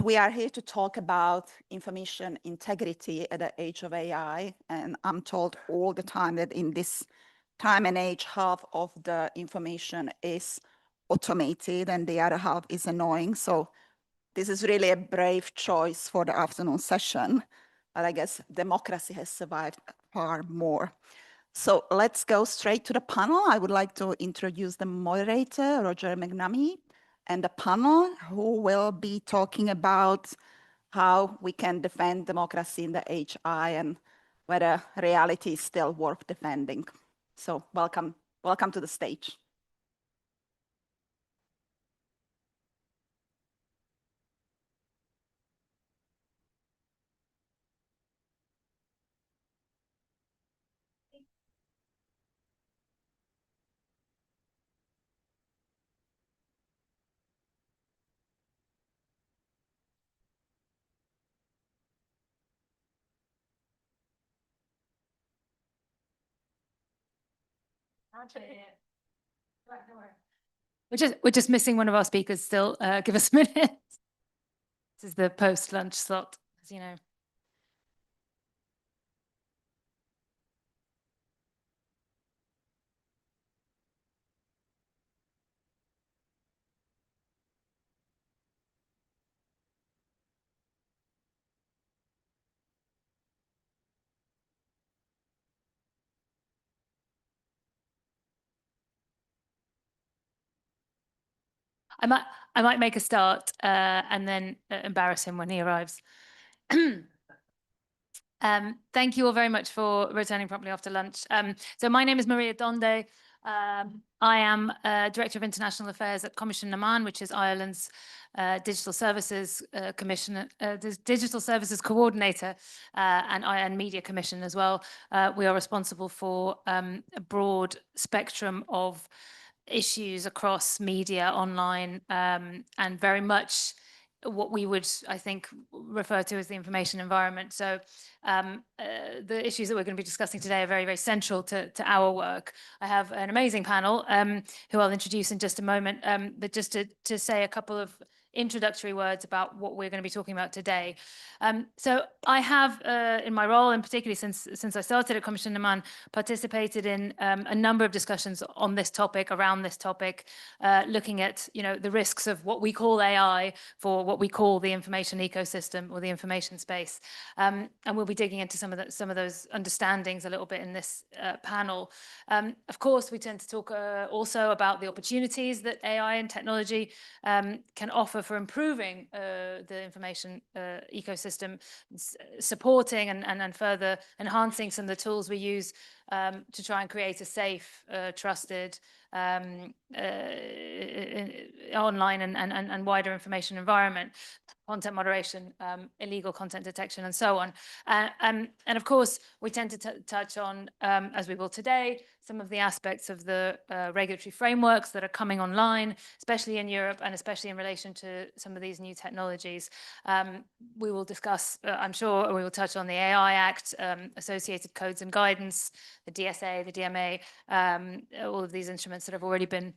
We are here to talk about information integrity at the age of AI. And I'm told all the time that in this time and age, half of the information is automated and the other half is annoying. So this is really a brave choice for the afternoon session. But I guess democracy has survived far more. So let's go straight to the panel. I would like to introduce the moderator, Roger McNamee, and the panel who will be talking about how we can defend democracy in the HI and whether reality is still worth defending. So welcome to the stage. We're just missing one of our speakers still. Give us a minute. This is the post-lunch slot, as you know. I might make a start and then embarrass him when he arrives. Thank you all very much for returning promptly after lunch. So my name is Maria Donde. I am Director of International Affairs at Coimisiún Meán, which is Ireland's Digital Services Commission, Digital Services Coordinator, and Media Commission as well. We are responsible for a broad spectrum of issues across media, online, and very much what we would, I think, refer to as the information environment. So the issues that we're going to be discussing today are very, very central to our work. I have an amazing panel who I'll introduce in just a moment, but just to say a couple of introductory words about what we're going to be talking about today. So I have, in my role, and particularly since I started at Coimisiún Meán, participated in a number of discussions on this topic, around this topic, looking at the risks of what we call AI for what we call the information ecosystem or the information space, and we'll be digging into some of those understandings a little bit in this panel. Of course, we tend to talk also about the opportunities that AI and technology can offer for improving the information ecosystem, supporting and further enhancing some of the tools we use to try and create a safe, trusted online and wider information environment, content moderation, illegal content detection, and so on. And of course, we tend to touch on, as we will today, some of the aspects of the regulatory frameworks that are coming online, especially in Europe and especially in relation to some of these new technologies. We will discuss, I'm sure, we will touch on the AI Act, associated codes and guidance, the DSA, the DMA, all of these instruments that have already been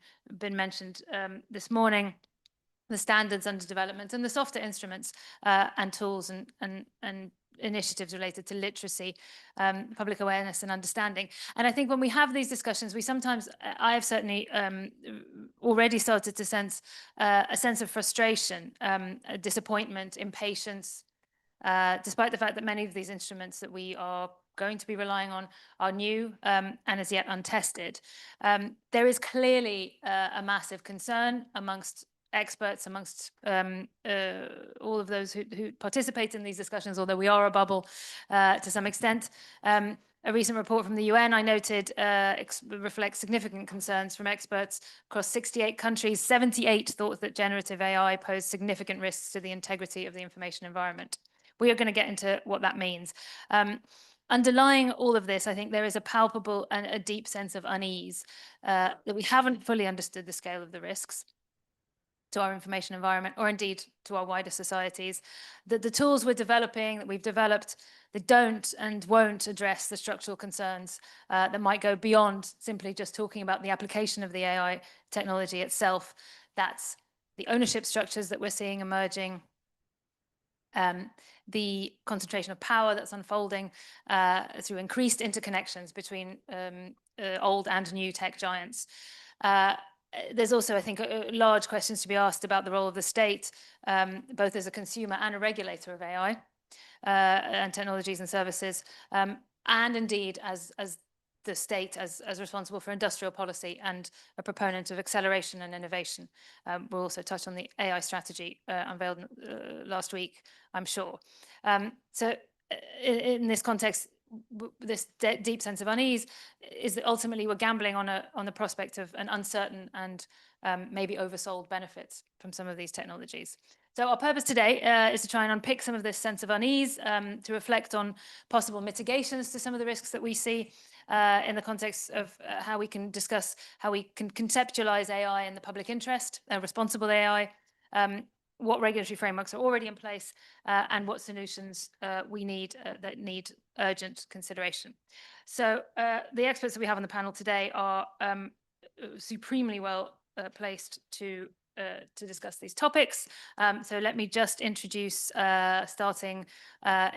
mentioned this morning, the standards under development, and the softer instruments and tools and initiatives related to literacy, public awareness and understanding. And I think when we have these discussions, I have certainly already started to sense a sense of frustration, disappointment, impatience, despite the fact that many of these instruments that we are going to be relying on are new and as yet untested. There is clearly a massive concern amongst experts, amongst all of those who participate in these discussions, although we are a bubble to some extent. A recent report from the UN, I noted, reflects significant concerns from experts across 68 countries. 78 thought that generative AI posed significant risks to the integrity of the information environment. We are going to get into what that means. Underlying all of this, I think there is a palpable and a deep sense of unease that we haven't fully understood the scale of the risks to our information environment, or indeed to our wider societies, that the tools we're developing, that we've developed, that don't and won't address the structural concerns that might go beyond simply just talking about the application of the AI technology itself. That's the ownership structures that we're seeing emerging, the concentration of power that's unfolding through increased interconnections between old and new tech giants. There's also, I think, large questions to be asked about the role of the state, both as a consumer and a regulator of AI and technologies and services, and indeed as the state as responsible for industrial policy and a proponent of acceleration and innovation. We'll also touch on the AI strategy unveiled last week, I'm sure. So in this context, this deep sense of unease is that ultimately we're gambling on the prospect of an uncertain and maybe oversold benefits from some of these technologies. So our purpose today is to try and unpick some of this sense of unease, to reflect on possible mitigations to some of the risks that we see in the context of how we can discuss how we can conceptualize AI in the public interest, responsible AI, what regulatory frameworks are already in place, and what solutions we need that need urgent consideration. So the experts that we have on the panel today are supremely well placed to discuss these topics. So let me just introduce, starting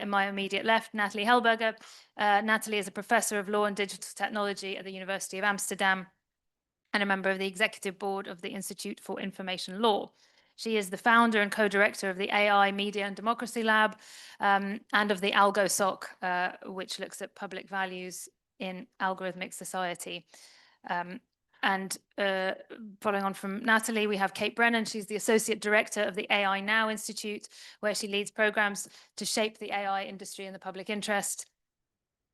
in my immediate left, Natali Helberger. Natali is a professor of law and digital technology at the University of Amsterdam and a member of the executive board of the Institute for Information Law. She is the founder and co-director of the AI, Media and Democracy Lab and of the AlgoSoc, which looks at public values in algorithmic society. And following on from Natali, we have Kate Brennan. She's the Associate Director of the AI Now Institute, where she leads programs to shape the AI industry in the public interest.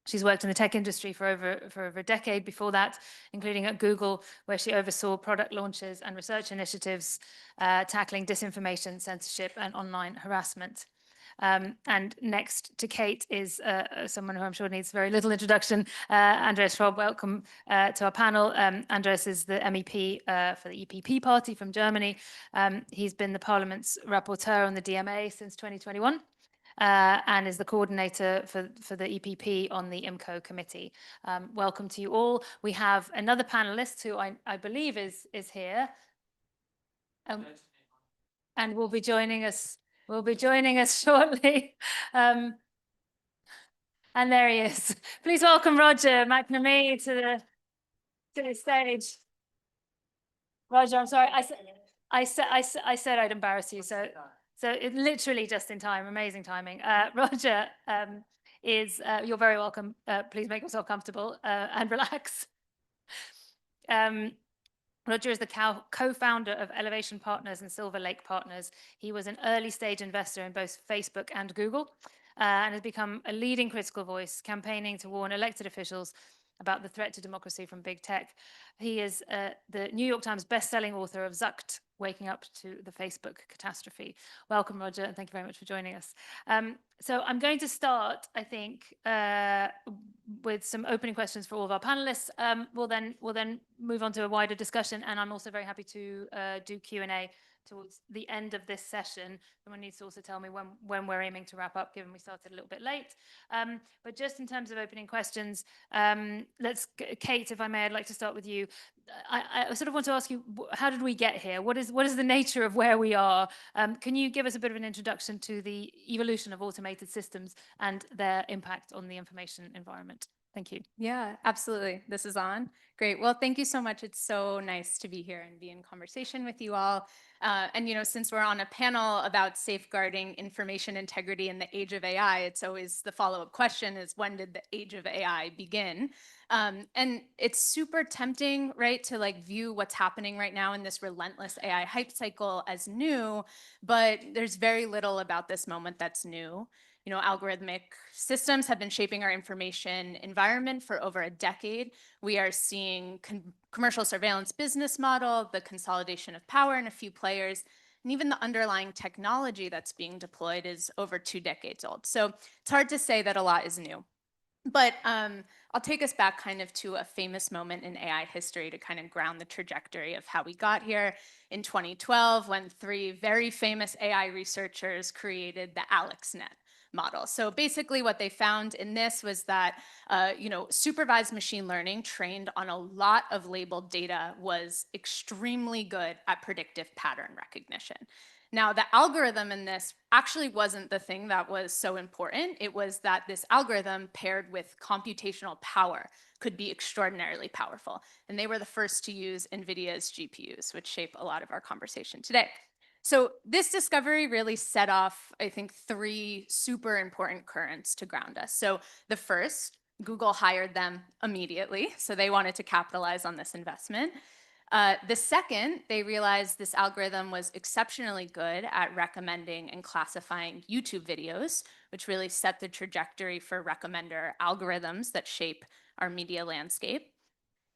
She's worked in the tech industry for over a decade before that, including at Google, where she oversaw product launches and research initiatives tackling disinformation, censorship, and online harassment. And next to Kate is someone who I'm sure needs very little introduction, Andreas Schwab. Welcome to our panel. Andreas is the MEP for the EPP party from Germany. He's been the Parliament's rapporteur on the DMA since 2021. And is the coordinator for the EPP on the IMCO committee. Welcome to you all. We have another panelist who I believe is here, and will be joining us. Shortly. And there he is. Please welcome Roger McNamee to the stage. Roger, I'm sorry. I said I'd embarrass you, so it literally just in time. Amazing timing. Roger you're very welcome. Please make yourself comfortable and relax. Roger is the co-founder of Elevation Partners and Silver Lake Partners. He was an early stage investor in both Facebook and Google and has become a leading critical voice, campaigning to warn elected officials about the threat to democracy from big tech. He is the New York Times best-selling author of Zucked, Waking Up to the Facebook Catastrophe. Welcome, Roger, and thank you very much for joining us. So I'm going to start, I think, with some opening questions for all of our panelists. We'll then move on to a wider discussion, and I'm also very happy to do Q&A towards the end of this session. Someone needs to also tell me when we're aiming to wrap up, given we started a little bit late. But just in terms of opening questions, Kate, if I may, I'd like to start with you. I sort of want to ask you, how did we get here? What is the nature of where we are? Can you give us a bit of an introduction to the evolution of automated systems and their impact on the information environment? Thank you. Yeah, absolutely. This is on. Great. Well, thank you so much. It's so nice to be here and be in conversation with you all. And, since we're on a panel about safeguarding information integrity in the age of AI, it's always the follow-up question is, when did the age of AI begin? And it's super tempting, right, to view what's happening right now in this relentless AI hype cycle as new, but there's very little about this moment that's new. Algorithmic systems have been shaping our information environment for over a decade. We are seeing commercial surveillance business model, the consolidation of power in a few players, and even the underlying technology that's being deployed is over 2 decades old. So it's hard to say that a lot is new. But I'll take us back kind of to a famous moment in AI history to kind of ground the trajectory of how we got here. In 2012, when 3 very famous AI researchers created the AlexNet model. So basically what they found in this was that, supervised machine learning trained on a lot of labeled data was extremely good at predictive pattern recognition. Now, the algorithm in this actually wasn't the thing that was so important. It was that this algorithm paired with computational power could be extraordinarily powerful. And they were the first to use NVIDIA's GPUs, which shape a lot of our conversation today. So this discovery really set off, I think, 3 super important currents to ground us. So the first, Google hired them immediately, so they wanted to capitalize on this investment. The second, they realized this algorithm was exceptionally good at recommending and classifying YouTube videos, which really set the trajectory for recommender algorithms that shape our media landscape.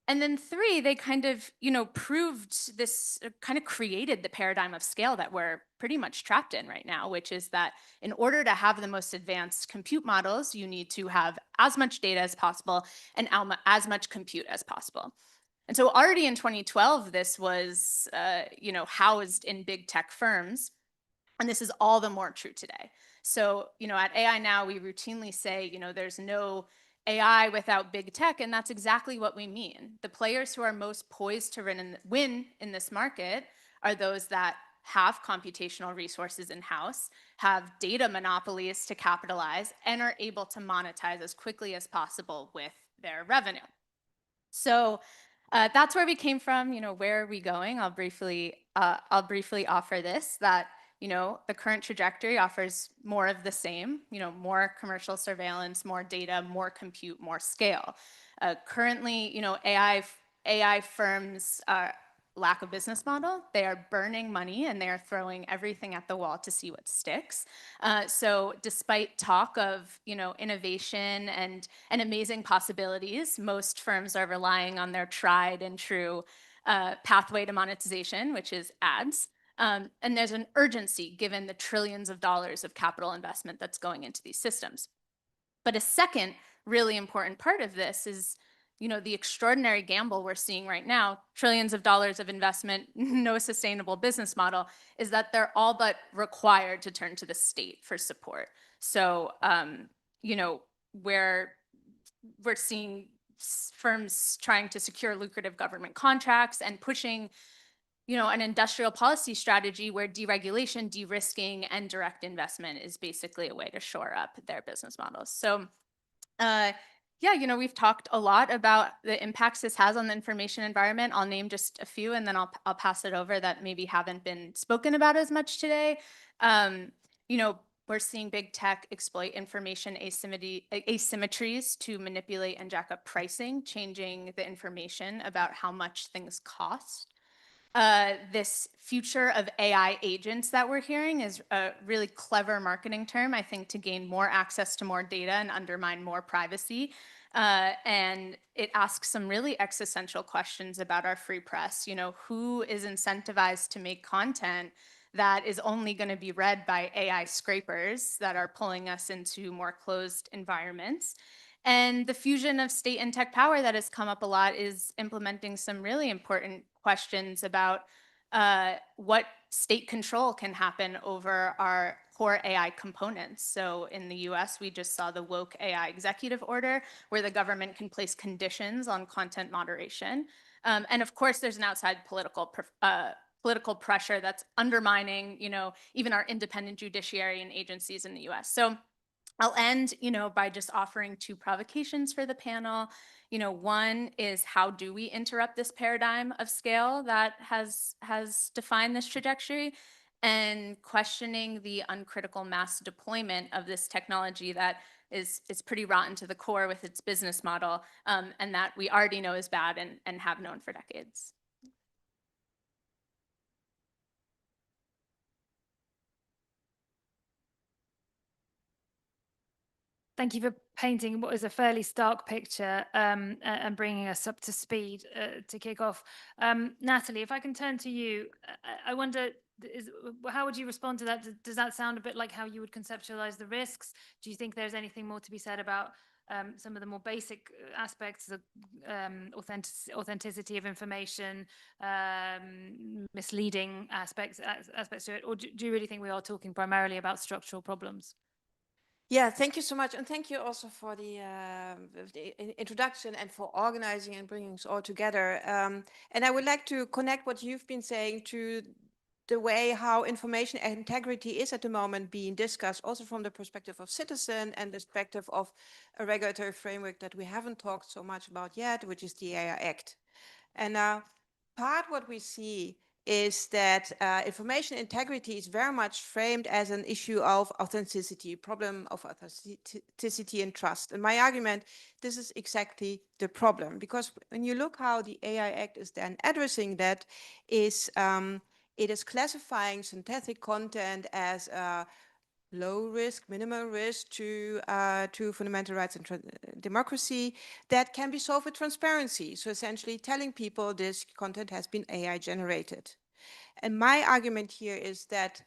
And then 3, they kind of, proved this, kind of created the paradigm of scale that we're pretty much trapped in right now, which is that in order to have the most advanced compute models, you need to have as much data as possible and as much compute as possible. And so already in 2012, this was, housed in big tech firms. And this is all the more true today. So, at AI Now, we routinely say, there's no AI without big tech, and that's exactly what we mean. The players who are most poised to win in this market are those that have computational resources in-house, have data monopolies to capitalize, and are able to monetize as quickly as possible with their revenue. So that's where we came from. Where are we going? I'll briefly offer this, that the current trajectory offers more of the same, more commercial surveillance, more data, more compute, more scale. Currently, AI firms lack a business model. They are burning money and they are throwing everything at the wall to see what sticks. So despite talk of innovation and amazing possibilities, most firms are relying on their tried and true pathway to monetization, which is ads. And there's an urgency given the trillions of dollars of capital investment that's going into these systems. But a second really important part of this is the extraordinary gamble we're seeing right now, trillions of dollars of investment, no sustainable business model, is that they're all but required to turn to the state for support. So, where we're seeing firms trying to secure lucrative government contracts and pushing an industrial policy strategy where deregulation, de-risking, and direct investment is basically a way to shore up their business models. So, we've talked a lot about the impacts this has on the information environment. I'll name just a few, and then I'll pass it over that maybe haven't been spoken about as much today. We're seeing big tech exploit information asymmetries to manipulate and jack up pricing, changing the information about how much things cost. This future of AI agents that we're hearing is a really clever marketing term, I think, to gain more access to more data and undermine more privacy. And it asks some really existential questions about our free press. Who is incentivized to make content that is only going to be read by AI scrapers that are pulling us into more closed environments? And the fusion of state and tech power that has come up a lot is implementing some really important questions about what state control can happen over our core AI components. So in the US, we just saw the woke AI executive order, where the government can place conditions on content moderation. And of course, there's an outside political pressure that's undermining, even our independent judiciary and agencies in the US. So I'll end, by just offering 2 provocations for the panel. One is, how do we interrupt this paradigm of scale that has defined this trajectory, and questioning the uncritical mass deployment of this technology that is pretty rotten to the core with its business model, and that we already know is bad and have known for decades. Thank you for painting what is a fairly stark picture and bringing us up to speed to kick off. Natali, if I can turn to you, I wonder, how would you respond to that? Does that sound a bit like how you would conceptualize the risks? Do you think there's anything more to be said about some of the more basic aspects of authenticity of information, misleading aspects to it? Or do you really think we are talking primarily about structural problems? Yeah, thank you so much. And thank you also for the introduction and for organizing and bringing us all together. And I would like to connect what you've been saying to the way how information integrity is at the moment being discussed, also from the perspective of citizen and the perspective of a regulatory framework that we haven't talked so much about yet, which is the AI Act. And part what we see is that information integrity is very much framed as an issue of authenticity, problem of authenticity and trust. And my argument, this is exactly the problem, because when you look how the AI Act is then addressing that, is it is classifying synthetic content as low risk, minimal risk to fundamental rights and democracy that can be solved with transparency. So essentially telling people this content has been AI generated. And my argument here is that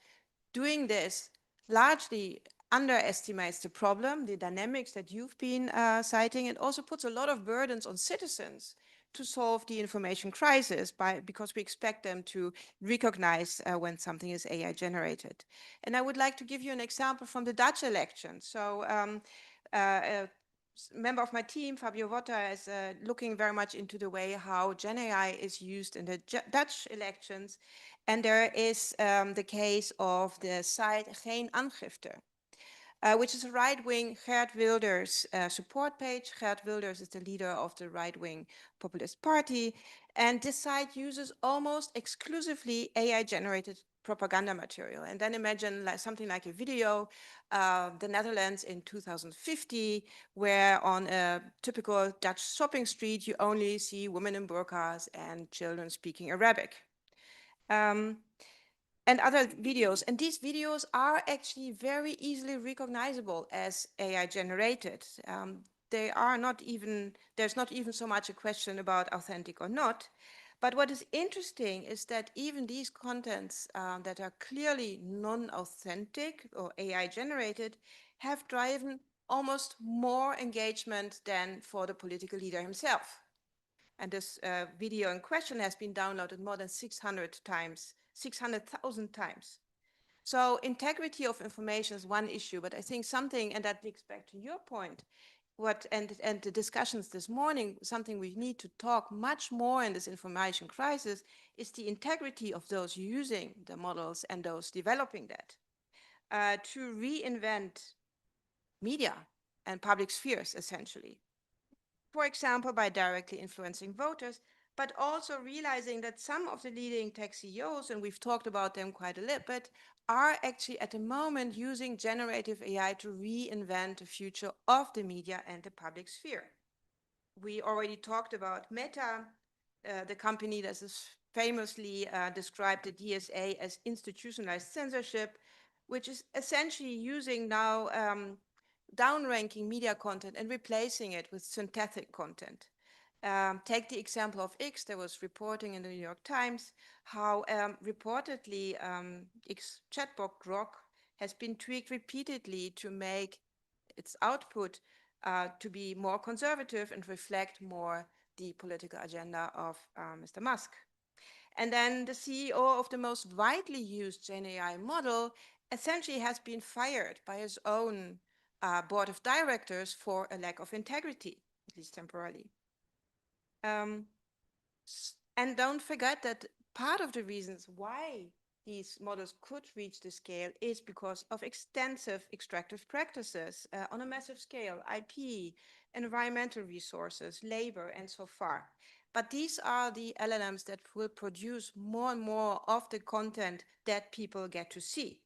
doing this largely underestimates the problem, the dynamics that you've been citing, and also puts a lot of burdens on citizens to solve the information crisis because we expect them to recognize when something is AI generated. And I would like to give you an example from the Dutch election. So a member of my team, Fabio Wotter, is looking very much into the way how Gen AI is used in the Dutch elections. And there is the case of the site Geen Aangifte, which is a right-wing Geert Wilders support page. Geert Wilders is the leader of the right-wing populist party. And this site uses almost exclusively AI-generated propaganda material. And then imagine something like a video, the Netherlands in 2050, where on a typical Dutch shopping street, you only see women in burqas and children speaking Arabic. And other videos. And these videos are actually very easily recognizable as AI generated. They are not even, there's not even so much a question about authentic or not. But what is interesting is that even these contents that are clearly non-authentic or AI generated have driven almost more engagement than for the political leader himself. And this video in question has been downloaded more than 600,000 times. So integrity of information is one issue, but I think something, and that links back to your point, and the discussions this morning, something we need to talk much more in this information crisis is the integrity of those using the models and those developing that, to reinvent media and public spheres, essentially. For example, by directly influencing voters, but also realizing that some of the leading tech CEOs, and we've talked about them quite a little bit, are actually at the moment using generative AI to reinvent the future of the media and the public sphere. We already talked about Meta, the company that is famously described the DSA as institutionalized censorship, which is essentially using now downranking media content and replacing it with synthetic content. Take the example of X. There was reporting in the New York Times how reportedly X chatbot Grok has been tweaked repeatedly to make its output to be more conservative and reflect more the political agenda of Mr. Musk. And then the CEO of the most widely used Gen AI model essentially has been fired by his own board of directors for a lack of integrity, at least temporarily. And don't forget that part of the reasons why these models could reach the scale is because of extensive extractive practices on a massive scale, IP, environmental resources, labor, and so far. But these are the LLMs that will produce more and more of the content that people get to see.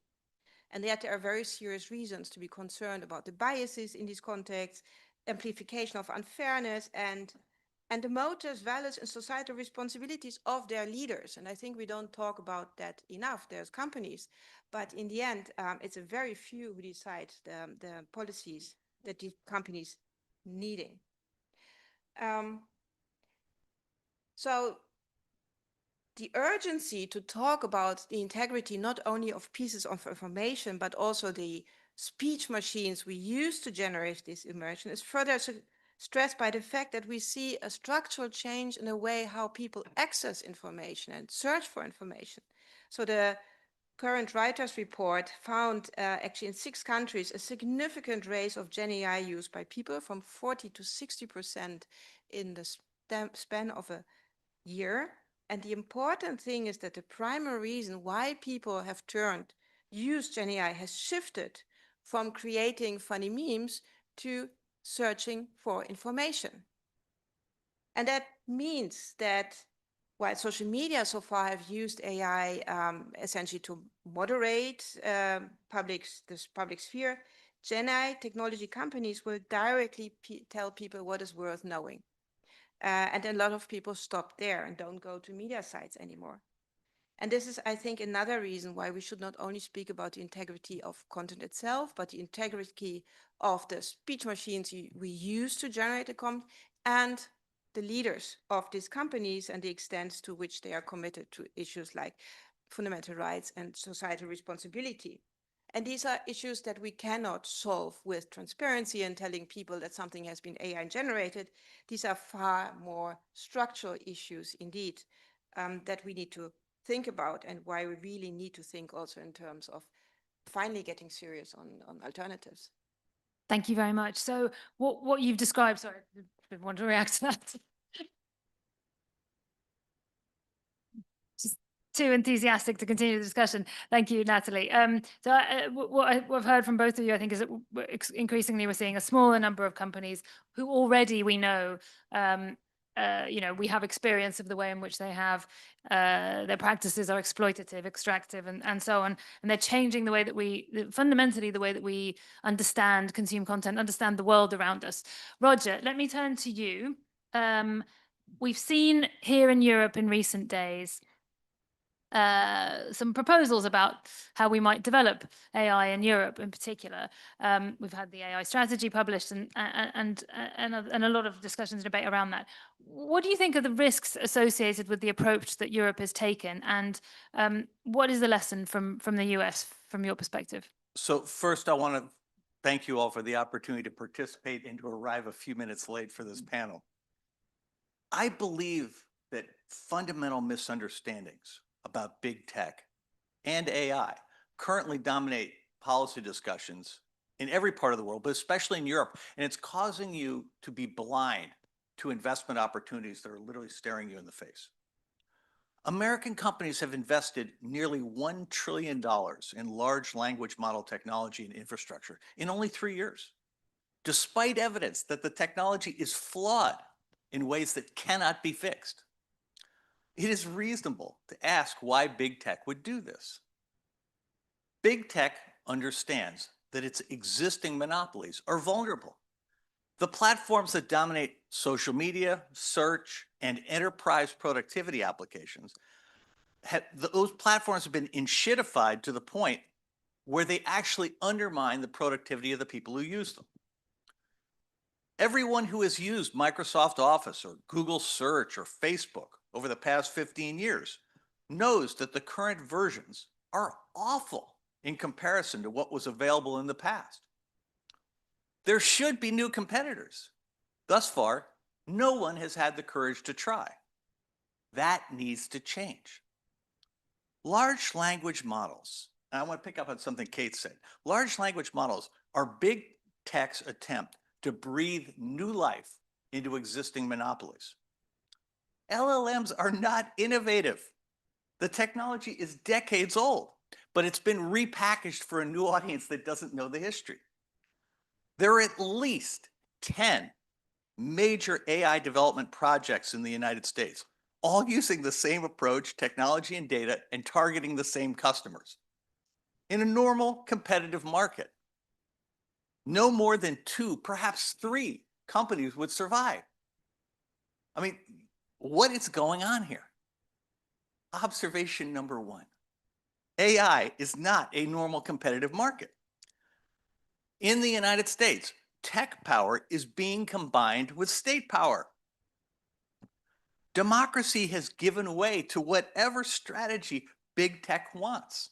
And yet there are very serious reasons to be concerned about the biases in these contexts, amplification of unfairness, and the motives, values, and societal responsibilities of their leaders. And I think we don't talk about that enough. There's companies, but in the end, it's a very few who decide the policies that these companies needing. So the urgency to talk about the integrity not only of pieces of information, but also the speech machines we use to generate this information is further stressed by the fact that we see a structural change in the way how people access information and search for information. So the current writers report found actually in 6 countries a significant raise of Gen AI use by people from 40 to 60% in the span of a year. And the important thing is that the primary reason why people have used Gen AI has shifted from creating funny memes to searching for information. And that means that while social media so far have used AI essentially to moderate this public sphere, Gen AI technology companies will directly tell people what is worth knowing. And a lot of people stop there and don't go to media sites anymore. And this is, I think, another reason why we should not only speak about the integrity of content itself, but the integrity of the speech machines we use to generate the content and the leaders of these companies and the extent to which they are committed to issues like fundamental rights and societal responsibility. And these are issues that we cannot solve with transparency and telling people that something has been AI generated. These are far more structural issues indeed that we need to think about, and why we really need to think also in terms of finally getting serious on alternatives. Thank you very much. So what you've described, sorry, I want to react to that. Just too enthusiastic to continue the discussion. Thank you, Natali. What I've heard from both of you, I think, is that increasingly we're seeing a smaller number of companies who already we know, we have experience of the way in which they have their practices are exploitative, extractive, and so on. And they're changing the way that fundamentally the way that we understand, consume content, understand the world around us. Roger, let me turn to you. We've seen here in Europe in recent days some proposals about how we might develop AI in Europe in particular. We've had the AI strategy published and a lot of discussions and debate around that. What do you think are the risks associated with the approach that Europe has taken, and what is the lesson from the US from your perspective? So first, I want to thank you all for the opportunity to participate and to arrive a few minutes late for this panel. I believe that fundamental misunderstandings about big tech and AI currently dominate policy discussions in every part of the world, but especially in Europe. And it's causing you to be blind to investment opportunities that are literally staring you in the face. American companies have invested nearly $1 trillion in large language model technology and infrastructure in only 3 years, despite evidence that the technology is flawed in ways that cannot be fixed. It is reasonable to ask why big tech would do this. Big tech understands that its existing monopolies are vulnerable. The platforms that dominate social media, search, and enterprise productivity applications, those platforms have been enshittified to the point where they actually undermine the productivity of the people who use them. Everyone who has used Microsoft Office or Google Search or Facebook over the past 15 years knows that the current versions are awful in comparison to what was available in the past. There should be new competitors. Thus far, no one has had the courage to try. That needs to change. Large language models, and I want to pick up on something Kate said. Large language models are big tech's attempt to breathe new life into existing monopolies. LLMs are not innovative. The technology is decades old, but it's been repackaged for a new audience that doesn't know the history. There are at least 10 major AI development projects in the United States, all using the same approach, technology and data, and targeting the same customers. In a normal competitive market, no more than 2, perhaps 3 companies would survive. I mean, what is going on here? Observation number 1. AI is not a normal competitive market. In the United States, tech power is being combined with state power. Democracy has given way to whatever strategy big tech wants.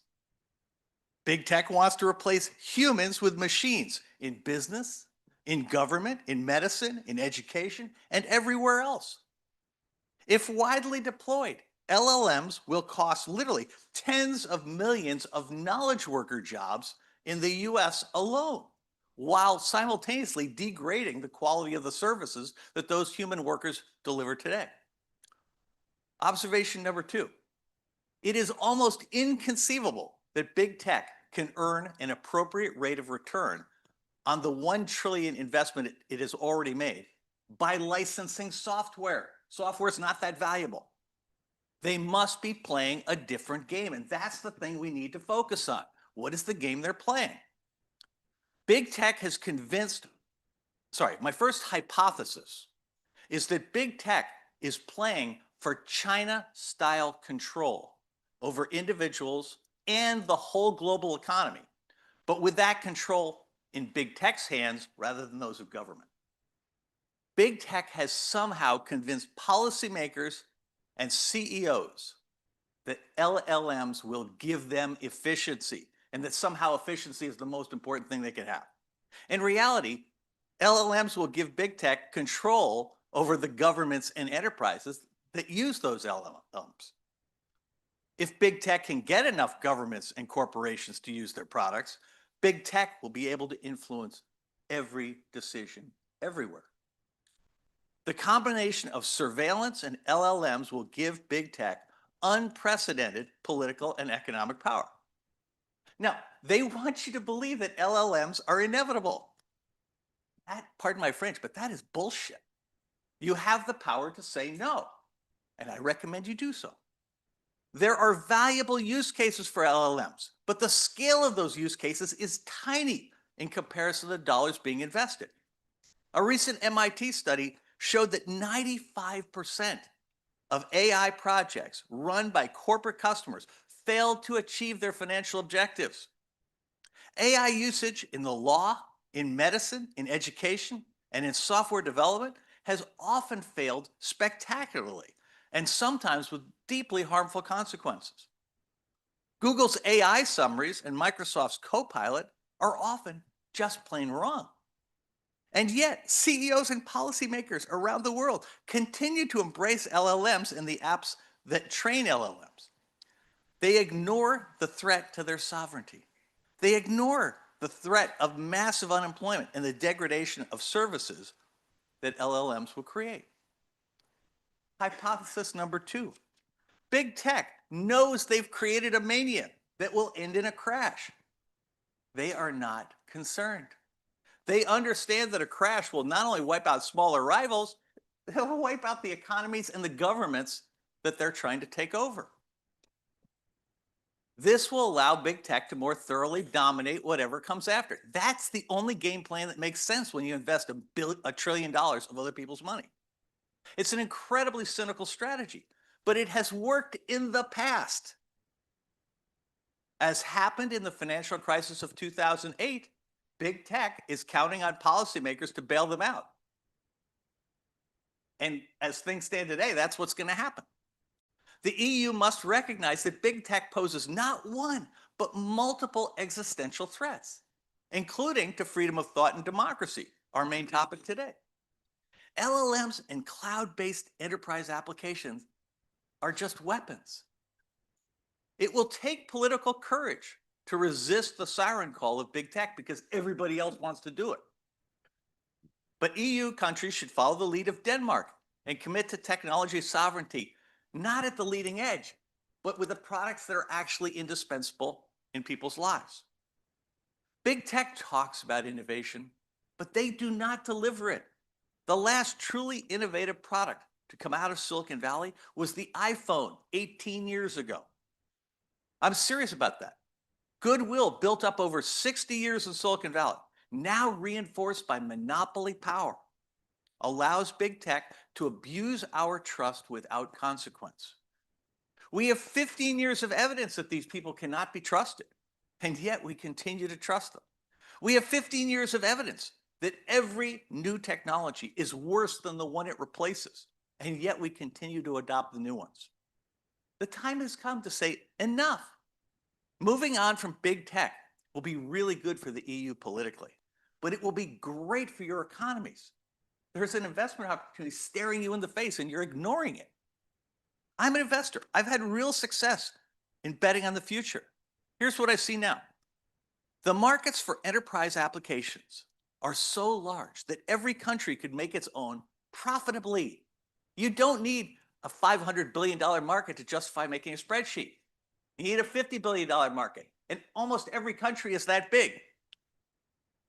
Big tech wants to replace humans with machines in business, in government, in medicine, in education, and everywhere else. If widely deployed, LLMs will cost literally tens of millions of knowledge worker jobs in the US alone, while simultaneously degrading the quality of the services that those human workers deliver today. Observation number 2. It is almost inconceivable that big tech can earn an appropriate rate of return on the $1 trillion investment it has already made by licensing software. Software is not that valuable. They must be playing a different game, and that's the thing we need to focus on. What is the game they're playing? Big tech has convinced, my first hypothesis is that big tech is playing for China-style control over individuals and the whole global economy, but with that control in big tech's hands rather than those of government. Big tech has somehow convinced policymakers and CEOs that LLMs will give them efficiency and that somehow efficiency is the most important thing they can have. In reality, LLMs will give big tech control over the governments and enterprises that use those LLMs. If big tech can get enough governments and corporations to use their products, big tech will be able to influence every decision everywhere. The combination of surveillance and LLMs will give big tech unprecedented political and economic power. Now, they want you to believe that LLMs are inevitable. Pardon my French, but that is bullshit. You have the power to say no, and I recommend you do so. There are valuable use cases for LLMs, but the scale of those use cases is tiny in comparison to the dollars being invested. A recent MIT study showed that 95% of AI projects run by corporate customers failed to achieve their financial objectives. AI usage in the law, in medicine, in education, and in software development has often failed spectacularly, and sometimes with deeply harmful consequences. Google's AI summaries and Microsoft's Copilot are often just plain wrong. And yet, CEOs and policymakers around the world continue to embrace LLMs and the apps that train LLMs. They ignore the threat to their sovereignty. They ignore the threat of massive unemployment and the degradation of services that LLMs will create. Hypothesis number 2. Big tech knows they've created a mania that will end in a crash. They are not concerned. They understand that a crash will not only wipe out smaller rivals, it will wipe out the economies and the governments that they're trying to take over. This will allow big tech to more thoroughly dominate whatever comes after. That's the only game plan that makes sense when you invest $1 trillion of other people's money. It's an incredibly cynical strategy, but it has worked in the past. As happened in the financial crisis of 2008, big tech is counting on policymakers to bail them out. And as things stand today, that's what's going to happen. The EU must recognize that big tech poses not one, but multiple existential threats, including to freedom of thought and democracy, our main topic today. LLMs and cloud-based enterprise applications are just weapons. It will take political courage to resist the siren call of big tech because everybody else wants to do it. But EU countries should follow the lead of Denmark and commit to technology sovereignty, not at the leading edge, but with the products that are actually indispensable in people's lives. Big tech talks about innovation, but they do not deliver it. The last truly innovative product to come out of Silicon Valley was the iPhone 18 years ago. I'm serious about that. Goodwill built up over 60 years in Silicon Valley, now reinforced by monopoly power, allows big tech to abuse our trust without consequence. We have 15 years of evidence that these people cannot be trusted, and yet we continue to trust them. We have 15 years of evidence that every new technology is worse than the one it replaces, and yet we continue to adopt the new ones. The time has come to say enough. Moving on from big tech will be really good for the EU politically, but it will be great for your economies. There's an investment opportunity staring you in the face and you're ignoring it. I'm an investor. I've had real success in betting on the future. Here's what I see now. The markets for enterprise applications are so large that every country could make its own profitably. You don't need a $500 billion market to justify making a spreadsheet. You need a $50 billion market. And almost every country is that big.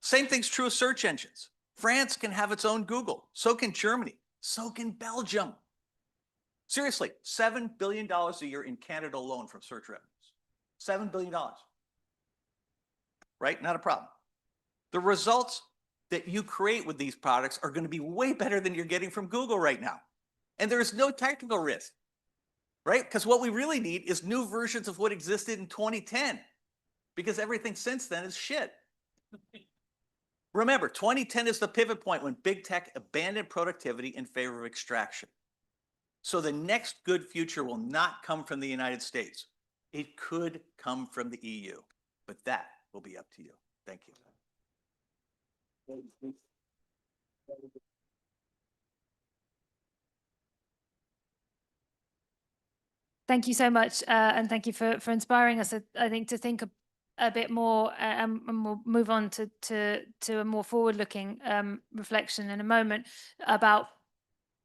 Same thing's true of search engines. France can have its own Google. So can Germany. So can Belgium. Seriously, $7 billion a year in Canada alone from search revenues. $7 billion. Right? Not a problem. The results that you create with these products are going to be way better than you're getting from Google right now. And there is no technical risk, right? Because what we really need is new versions of what existed in 2010, because everything since then is shit. Remember, 2010 is the pivot point when big tech abandoned productivity in favor of extraction. So the next good future will not come from the United States. It could come from the EU, but that will be up to you. Thank you. Thank you so much, and thank you for inspiring us. I think to think a bit more, and we'll move on to a more forward-looking reflection in a moment about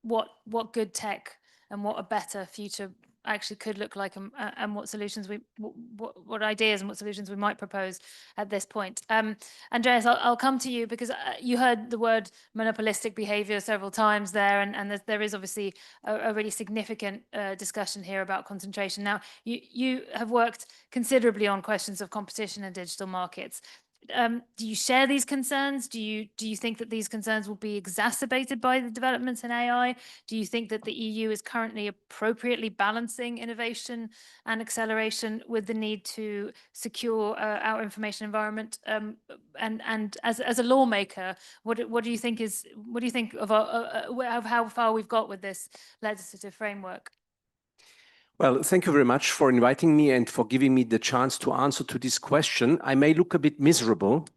what good tech and what a better future actually could look like, and what solutions what ideas and what solutions we might propose at this point. Andreas, I'll come to you because you heard the word monopolistic behavior several times there, and there is obviously a really significant discussion here about concentration. Now, you have worked considerably on questions of competition in digital markets. Do you share these concerns? Do you think that these concerns will be exacerbated by the developments in AI? Do you think that the EU is currently appropriately balancing innovation and acceleration with the need to secure our information environment? And as a lawmaker, what do you think of how far we've got with this legislative framework? Well, thank you very much for inviting me and for giving me the chance to answer to this question. I may look a bit miserable,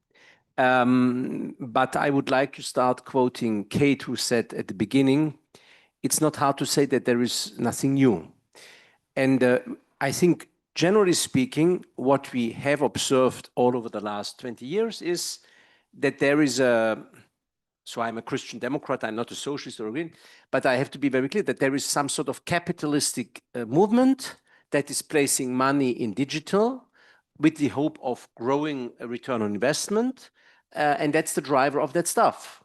but I would like to start quoting Kate, who said at the beginning, it's not hard to say that there is nothing new. And I think, generally speaking, what we have observed all over the last 20 years is that there is so I'm a Christian Democrat, I'm not a socialist or a green, but I have to be very clear that there is some sort of capitalistic movement that is placing money in digital with the hope of growing a return on investment, and that's the driver of that stuff.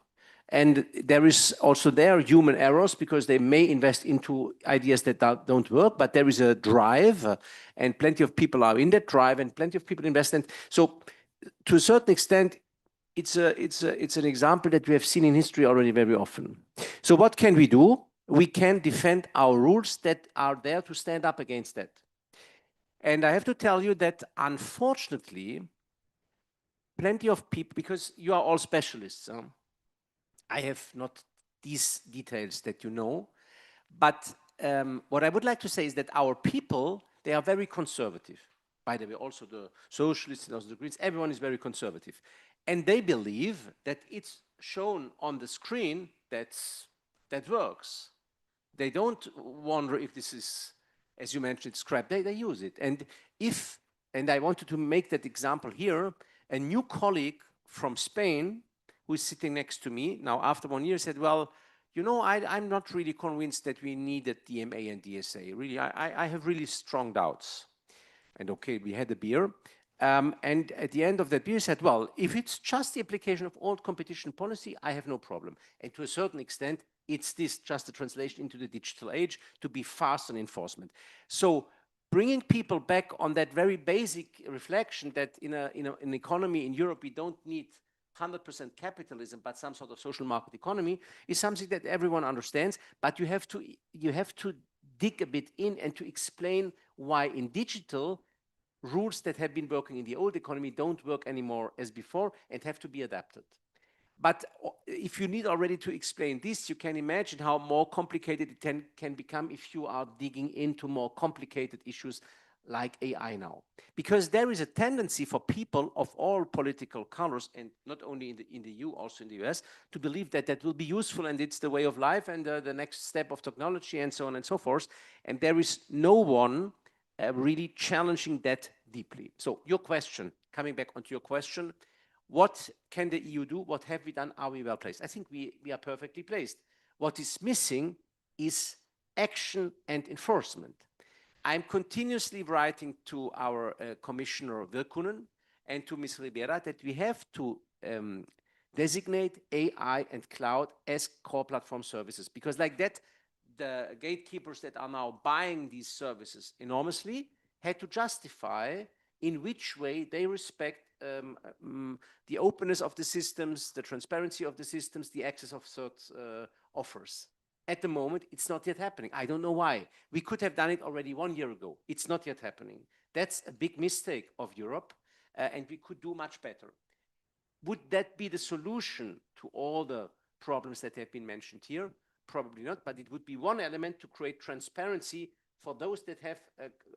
And there is also there human errors because they may invest into ideas that don't work, but there is a drive, and plenty of people are in that drive, and plenty of people invest. And so, to a certain extent, it's an example that we have seen in history already very often. So what can we do? We can defend our rules that are there to stand up against that. And I have to tell you that, unfortunately, plenty of people, because you are all specialists, I have not these details that you know, but what I would like to say is that our people, they are very conservative. By the way, also the socialists and also the Greens, everyone is very conservative. And they believe that it's shown on the screen that works. They don't wonder if this is, as you mentioned, scrap. They use it. And I wanted to make that example here, a new colleague from Spain who is sitting next to me now after 1 year said, well, you know, I'm not really convinced that we needed DMA and DSA. Really, I have really strong doubts. And okay, we had a beer. And at the end of that beer, he said, well, if it's just the application of old competition policy, I have no problem. And to a certain extent, it's this just a translation into the digital age to be fast on enforcement. So bringing people back on that very basic reflection that in an economy in Europe, we don't need 100% capitalism, but some sort of social market economy is something that everyone understands, but you have to dig a bit in and to explain why in digital, rules that have been working in the old economy don't work anymore as before and have to be adapted. But if you need already to explain this, you can imagine how more complicated it can become if you are digging into more complicated issues like AI now. Because there is a tendency for people of all political colors, and not only in the EU, also in the US, to believe that that will be useful and it's the way of life and the next step of technology and so on and so forth. And there is no one really challenging that deeply. So your question, coming back onto your question, what can the EU do? What have we done? Are we well placed? I think we are perfectly placed. What is missing is action and enforcement. I'm continuously writing to our Commissioner Virkkunen and to Ms. Ribera that we have to designate AI and cloud as core platform services, because like that, the gatekeepers that are now buying these services enormously had to justify in which way they respect the openness of the systems, the transparency of the systems, the access of certain offers. At the moment, it's not yet happening. I don't know why. We could have done it already 1 year ago. It's not yet happening. That's a big mistake of Europe, and we could do much better. Would that be the solution to all the problems that have been mentioned here? Probably not, but it would be one element to create transparency for those that have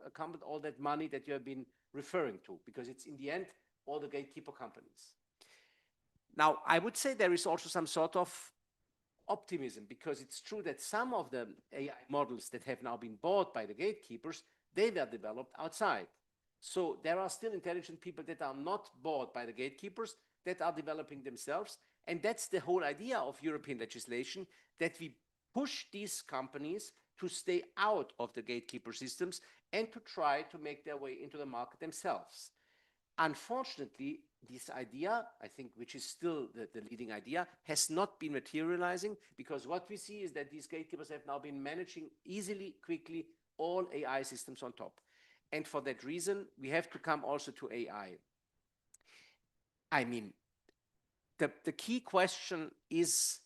accompanied all that money that you have been referring to, because it's in the end all the gatekeeper companies. Now, I would say there is also some sort of optimism, because it's true that some of the AI models that have now been bought by the gatekeepers, they were developed outside. So there are still intelligent people that are not bought by the gatekeepers, that are developing themselves. And that's the whole idea of European legislation, that we push these companies to stay out of the gatekeeper systems and to try to make their way into the market themselves. Unfortunately, this idea, I think, which is still the leading idea, has not been materializing, because what we see is that these gatekeepers have now been managing easily, quickly, all AI systems on top. And for that reason, we have to come also to AI. I mean, the key question is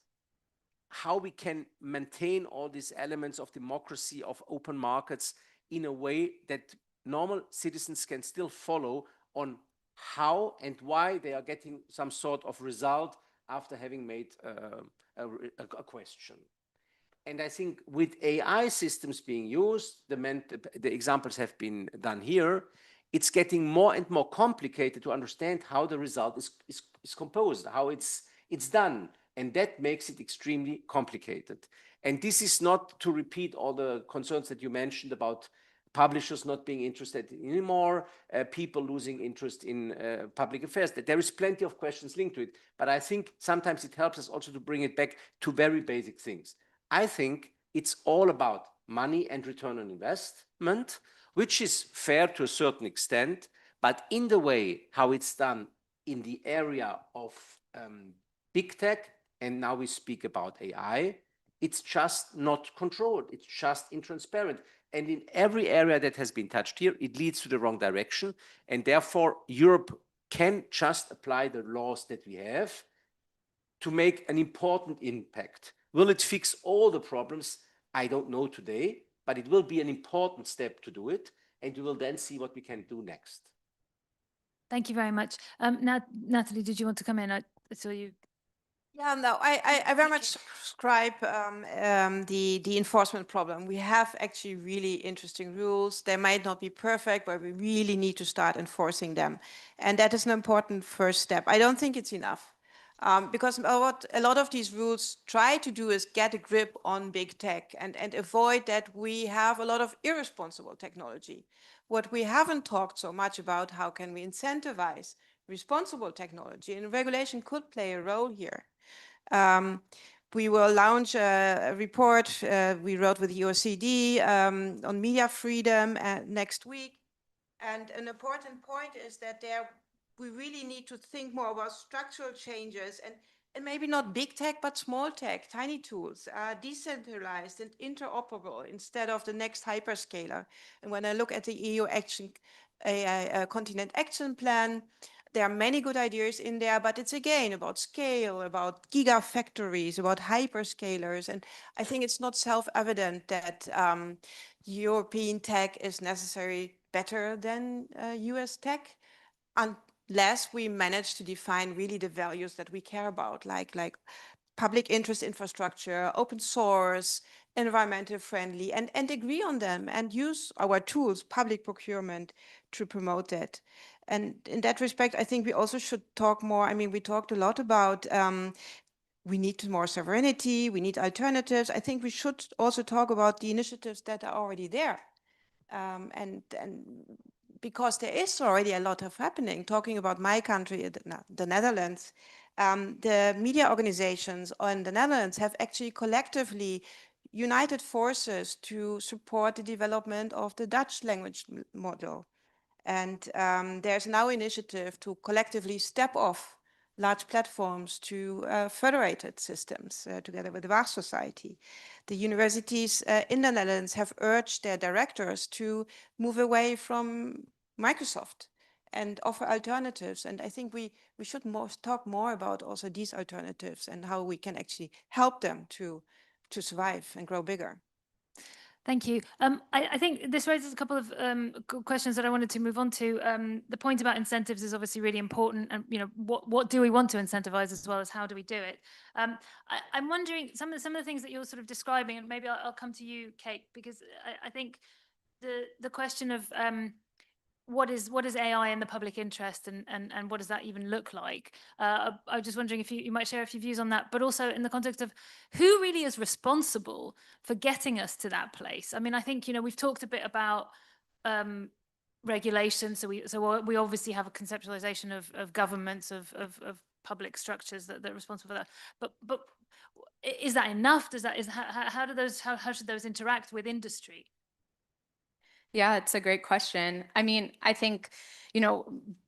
how we can maintain all these elements of democracy, of open markets, in a way that normal citizens can still follow on how and why they are getting some sort of result after having made a question. And I think with AI systems being used, the examples have been done here, it's getting more and more complicated to understand how the result is composed, how it's done. And that makes it extremely complicated. And this is not to repeat all the concerns that you mentioned about publishers not being interested anymore, people losing interest in public affairs. There is plenty of questions linked to it. But I think sometimes it helps us also to bring it back to very basic things. I think it's all about money and return on investment, which is fair to a certain extent, but in the way how it's done in the area of big tech, and now we speak about AI, it's just not controlled. It's just intransparent. And in every area that has been touched here, it leads to the wrong direction. And therefore, Europe can just apply the laws that we have to make an important impact. Will it fix all the problems? I don't know today, but it will be an important step to do it. And we will then see what we can do next. Thank you very much. Now, Natali, did you want to come in? I saw you. Yeah, no, I very much subscribe the enforcement problem. We have actually really interesting rules. They might not be perfect, but we really need to start enforcing them. And that is an important first step. I don't think it's enough. Because what a lot of these rules try to do is get a grip on big tech and avoid that we have a lot of irresponsible technology. What we haven't talked so much about, how can we incentivize responsible technology, and regulation could play a role here. We will launch a report we wrote with the OECD on media freedom next week. And an important point is that we really need to think more about structural changes and maybe not big tech, but small tech, tiny tools, decentralized and interoperable instead of the next hyperscaler. And when I look at the EU Continent Action Plan, there are many good ideas in there, but it's again about scale, about gigafactories, about hyperscalers. And I think it's not self-evident that European tech is necessarily better than US tech, unless we manage to define really the values that we care about, like public interest infrastructure, open source, environmental friendly, and agree on them and use our tools, public procurement, to promote that. And in that respect, I think we also should talk more. I mean, we talked a lot about we need more sovereignty, we need alternatives. I think we should also talk about the initiatives that are already there. And because there is already a lot of happening, talking about my country, the Netherlands, the media organizations in the Netherlands have actually collectively united forces to support the development of the Dutch language model. And there's now initiative to collectively step off large platforms to federated systems together with the Waag Society. The universities in the Netherlands have urged their directors to move away from Microsoft and offer alternatives. And I think we should talk more about also these alternatives and how we can actually help them to survive and grow bigger. Thank you. I think this raises a couple of questions that I wanted to move on to. The point about incentives is obviously really important, and what do we want to incentivize as well as how do we do it? I'm wondering some of the things that you're sort of describing, and maybe I'll come to you, Kate, because I think the question of what is AI in the public interest, and what does that even look like? I was just wondering if you might share a few views on that, but also in the context of who really is responsible for getting us to that place. I mean, I think we've talked a bit about regulation, so we obviously have a conceptualization of governments, of public structures that are responsible for that. But is that enough? How should those interact with industry? Yeah, it's a great question. I mean, I think,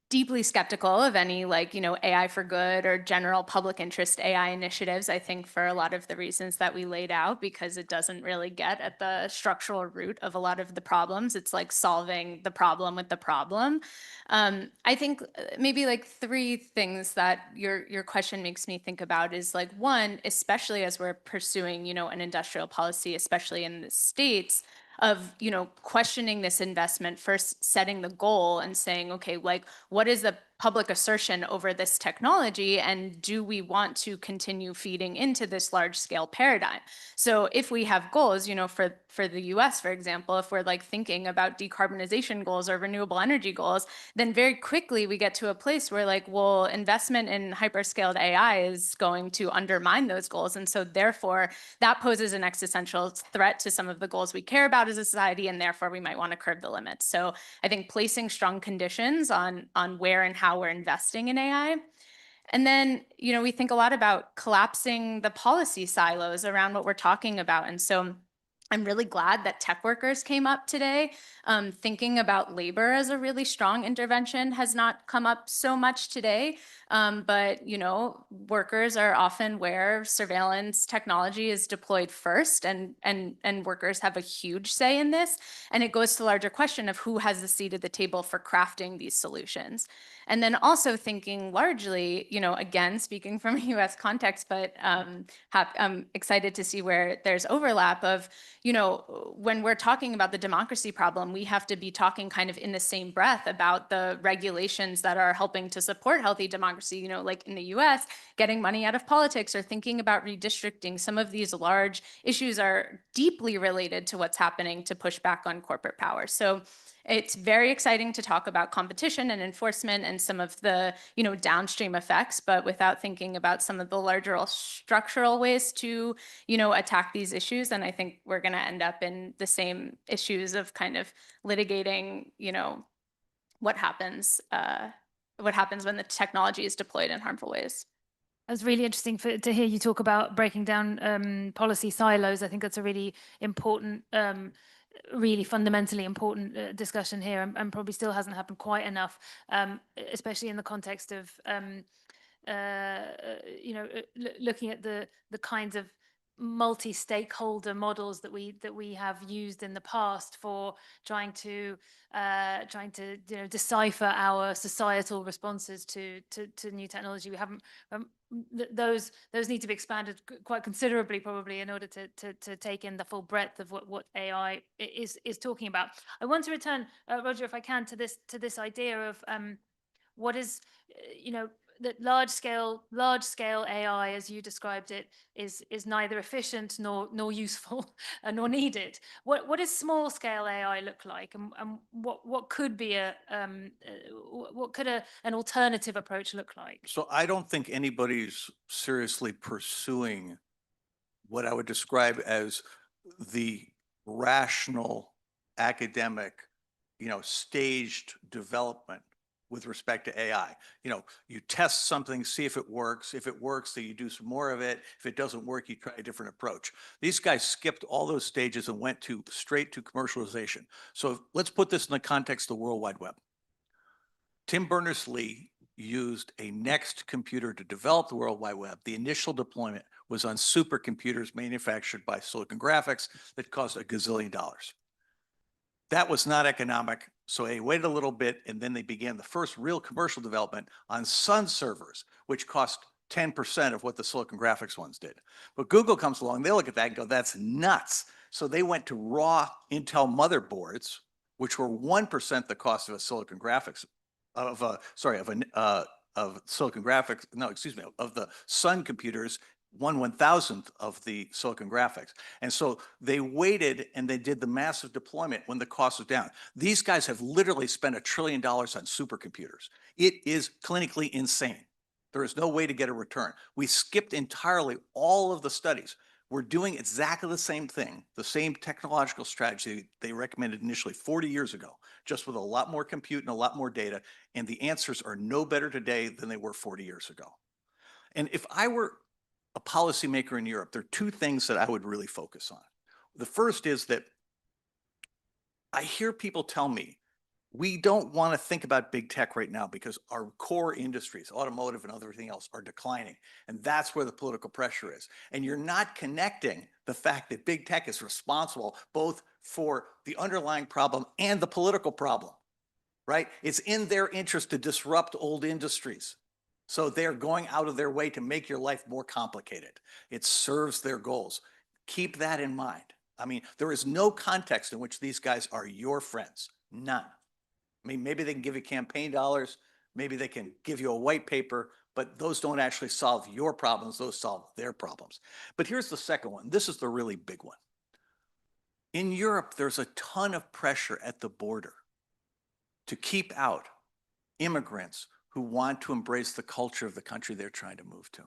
deeply skeptical of any AI for good or general public interest AI initiatives, I think for a lot of the reasons that we laid out, because it doesn't really get at the structural root of a lot of the problems. It's like solving the problem with the problem. I think maybe three things that your question makes me think about is one, especially as we're pursuing, an industrial policy, especially in the States, of questioning this investment, first setting the goal and saying, okay, what is the public assertion over this technology, and do we want to continue feeding into this large scale paradigm? So if we have goals, for the US, for example, if we're thinking about decarbonization goals or renewable energy goals, then very quickly we get to a place where well, investment in hyperscaled AI is going to undermine those goals. And so therefore that poses an existential threat to some of the goals we care about as a society, and therefore we might want to curb the limits. So I think placing strong conditions on where and how we're investing in AI. And then, we think a lot about collapsing the policy silos around what we're talking about. And so I'm really glad that tech workers came up today. Thinking about labor as a really strong intervention has not come up so much today. But, workers are often where surveillance technology is deployed first, and workers have a huge say in this. And it goes to the larger question of who has the seat at the table for crafting these solutions. And then also thinking largely, again, speaking from a US context, but I'm excited to see where there's overlap of, when we're talking about the democracy problem, we have to be talking kind of in the same breath about the regulations that are helping to support healthy democracy, like in the US, getting money out of politics or thinking about redistricting. Some of these large issues are deeply related to what's happening to push back on corporate power. So it's very exciting to talk about competition and enforcement and some of the, downstream effects, but without thinking about some of the larger structural ways to, attack these issues. And I think we're going to end up in the same issues of kind of litigating, what happens when the technology is deployed in harmful ways. It was really interesting to hear you talk about breaking down policy silos. I think that's a really important really fundamentally important discussion here, and probably still hasn't happened quite enough, especially in the context of looking at the kinds of multi-stakeholder models that we have used in the past for trying to decipher our societal responses to new technology. We haven't those need to be expanded quite considerably, probably, in order to take in the full breadth of what AI is talking about. I want to return, Roger, if I can, to this idea of what is that large scale AI, as you described it, is neither efficient nor useful nor needed. What does small scale AI look like, and what could be an alternative approach look like? So I don't think anybody's seriously pursuing what I would describe as the rational academic, staged development with respect to AI. You know, you test something, see if it works. If it works, then you do some more of it. If it doesn't work, you try a different approach. These guys skipped all those stages and went straight to commercialization. So let's put this in the context of the World Wide Web. Tim Berners-Lee used a Next computer to develop the World Wide Web. The initial deployment was on supercomputers manufactured by Silicon Graphics that cost $1 gazillion. That was not economic, so they waited a little bit, and then they began the first real commercial development on Sun servers, which cost 10% of what the Silicon Graphics ones did. But Google comes along, they look at that and go, that's nuts. So they went to raw Intel motherboards, which were 1% the cost of a Silicon Graphics, of Silicon Graphics, no, excuse me, of the Sun computers, 1/1000th of the Silicon Graphics. And so they waited and they did the massive deployment when the cost was down. These guys have literally spent $1 trillion on supercomputers. It is clinically insane. There is no way to get a return. We skipped entirely all of the studies. We're doing exactly the same thing, the same technological strategy they recommended initially 40 years ago, just with a lot more compute and a lot more data. And the answers are no better today than they were 40 years ago. And if I were a policymaker in Europe, there are two things that I would really focus on. The first is that I hear people tell me, we don't want to think about big tech right now because our core industries, automotive and everything else, are declining. And that's where the political pressure is. And you're not connecting the fact that big tech is responsible both for the underlying problem and the political problem, right? It's in their interest to disrupt old industries. So they're going out of their way to make your life more complicated. It serves their goals. Keep that in mind. I mean, there is no context in which these guys are your friends. None. I mean, maybe they can give you campaign dollars. Maybe they can give you a white paper, but those don't actually solve your problems. Those solve their problems. But here's the second one. This is the really big one. In Europe, there's a ton of pressure at the border to keep out immigrants who want to embrace the culture of the country they're trying to move to,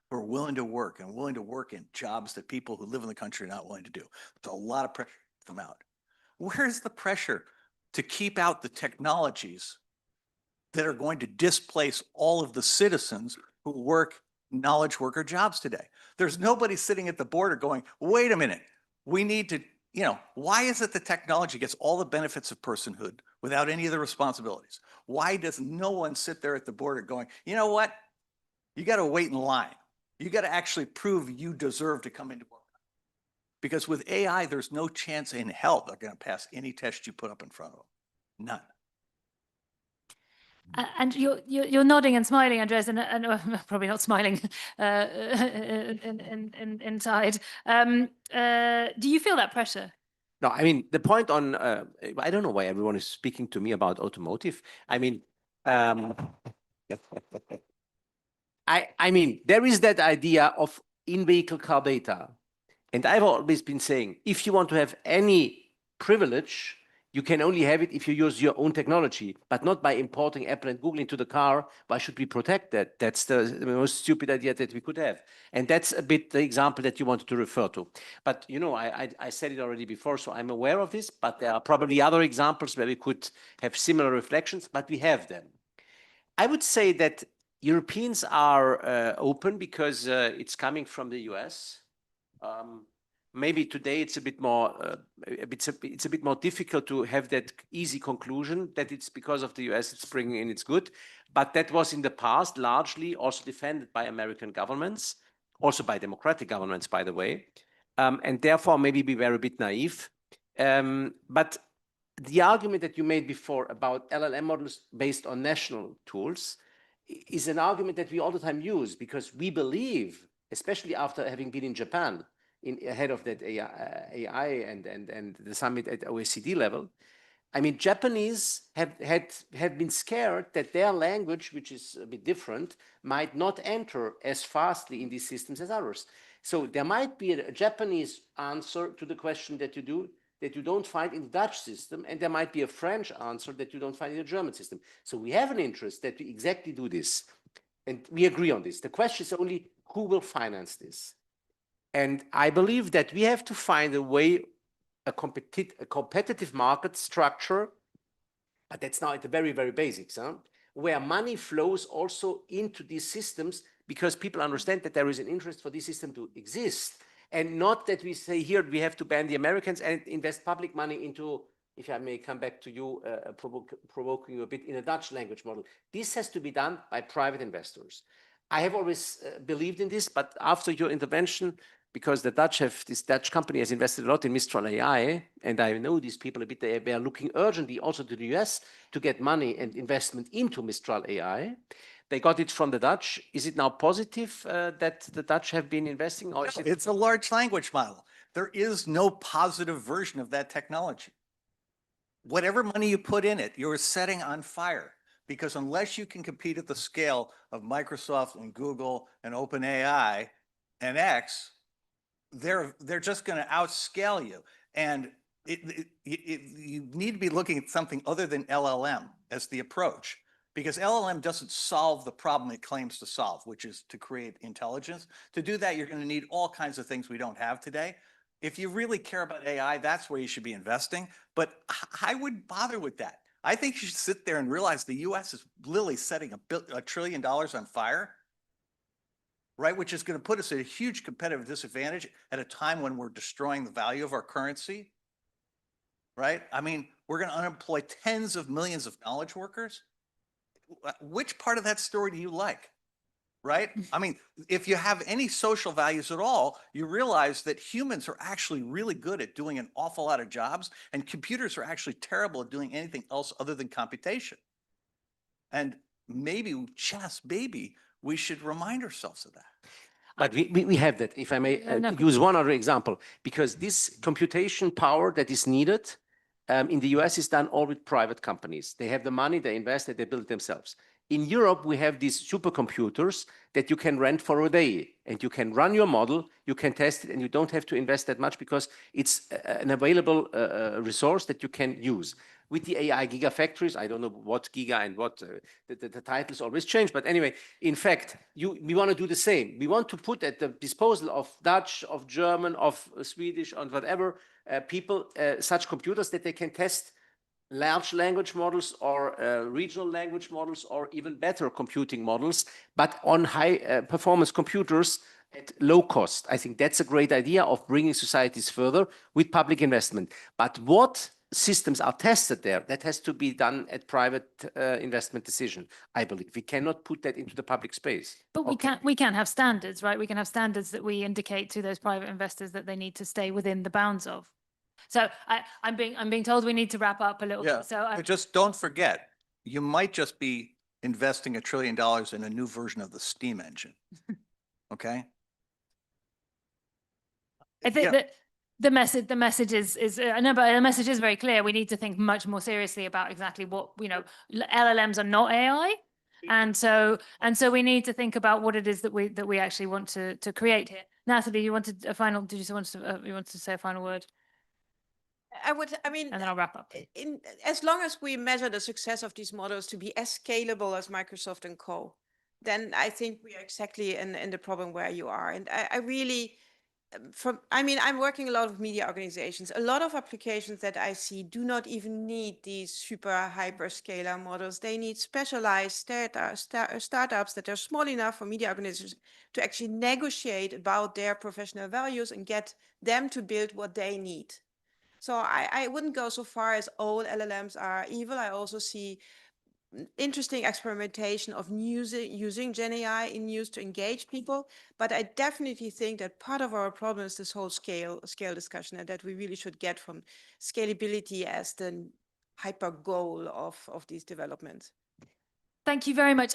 who are willing to work and willing to work in jobs that people who live in the country are not willing to do. There's a lot of pressure to come out. Where's the pressure to keep out the technologies that are going to displace all of the citizens who work knowledge worker jobs today? There's nobody sitting at the border going, wait a minute, we need to, why is it the technology gets all the benefits of personhood without any of the responsibilities? Why does no one sit there at the border going, you know what? You got to wait in line. You got to actually prove you deserve to come into work. Because with AI, there's no chance in hell they're going to pass any test you put up in front of them. None. And you're nodding and smiling, Andreas, and probably not smiling inside. Do you feel that pressure? No, I mean, the point on, I don't know why everyone is speaking to me about automotive. I mean, I mean, there is that idea of in-vehicle car data. And I've always been saying, if you want to have any privilege, you can only have it if you use your own technology, but not by importing Apple and Google into the car. Why should we protect that? That's the most stupid idea that we could have. And that's a bit the example that you wanted to refer to. But, I said it already before, so I'm aware of this, but there are probably other examples where we could have similar reflections, but we have them. I would say that Europeans are open because it's coming from the US. Maybe today it's a bit more, it's a bit more difficult to have that easy conclusion that it's because of the US it's bringing in, it's good. But that was in the past largely also defended by American governments, also by democratic governments, by the way. And therefore, maybe we were a bit naive. But the argument that you made before about LLM models based on national tools is an argument that we all the time use because we believe, especially after having been in Japan, ahead of that AI and the summit at OECD level. I mean, Japanese have been scared that their language, which is a bit different, might not enter as fastly in these systems as ours. So there might be a Japanese answer to the question that you don't find in the Dutch system, and there might be a French answer that you don't find in the German system. So we have an interest that we exactly do this, and we agree on this. The question is only who will finance this. And I believe that we have to find a way, a competitive market structure, but that's now at the very, very basics, where money flows also into these systems because people understand that there is an interest for this system to exist. And not that we say here we have to ban the Americans and invest public money into, if I may come back to you, provoking you a bit, in a Dutch language model. This has to be done by private investors. I have always believed in this, but after your intervention, because this Dutch company has invested a lot in Mistral AI, and I know these people a bit, they are looking urgently also to the US to get money and investment into Mistral AI. They got it from the Dutch. Is it now positive that the Dutch have been investing? Or No, it's a large language model. There is no positive version of that technology. Whatever money you put in it, you're setting on fire, because unless you can compete at the scale of Microsoft and Google and OpenAI and X, they're just going to outscale you. And you need to be looking at something other than LLM as the approach, because LLM doesn't solve the problem it claims to solve, which is to create intelligence. To do that, you're going to need all kinds of things we don't have today. If you really care about AI, that's where you should be investing. But I wouldn't bother with that. I think you should sit there and realize the US is literally setting $1 trillion on fire, right? Which is going to put us at a huge competitive disadvantage at a time when we're destroying the value of our currency, right? I mean, we're going to unemploy tens of millions of knowledge workers. Which part of that story do you like? Right? I mean, if you have any social values at all, you realize that humans are actually really good at doing an awful lot of jobs, and computers are actually terrible at doing anything else other than computation. And maybe, just maybe, we should remind ourselves of that. But we have that, if I may use one other example, because this computation power that is needed in the US is done all with private companies. They have the money, they invest it, they build it themselves. In Europe, we have these supercomputers that you can rent for a day, and you can run your model, you can test it, and you don't have to invest that much because it's an available resource that you can use. With the AI gigafactories, I don't know what giga and what the titles always change, but anyway, in fact, we want to do the same. We want to put at the disposal of Dutch, of German, of Swedish, and whatever people such computers that they can test large language models or regional language models or even better computing models, but on high performance computers at low cost. I think that's a great idea of bringing societies further with public investment. But what systems are tested there, that has to be done at private investment decision, I believe. We cannot put that into the public space. But we can have standards, right? We can have standards that we indicate to those private investors that they need to stay within the bounds of. So I'm being told we need to wrap up a little bit. So but just don't forget, you might just be investing $1 trillion in a new version of the steam engine. Okay. I think that the message is no, but the message is very clear. We need to think much more seriously about exactly what, you know, LLMs are not AI. And so we need to think about what it is that we actually want to create here. Natali, you wanted a final, did you want to say a final word? I mean, and then I'll wrap up. As long as we measure the success of these models to be as scalable as Microsoft and co, then I think we are exactly in the problem where you are. And I really, I'm working a lot with media organizations. A lot of applications that I see do not even need these super hyperscaler models. They need specialized startups that are small enough for media organizations to actually negotiate about their professional values and get them to build what they need. So I wouldn't go so far as all LLMs are evil. I also see interesting experimentation of using Gen AI in use to engage people. But I definitely think that part of our problem is this whole scale discussion, and that we really should get from scalability as the hyper goal of these developments. Thank you very much.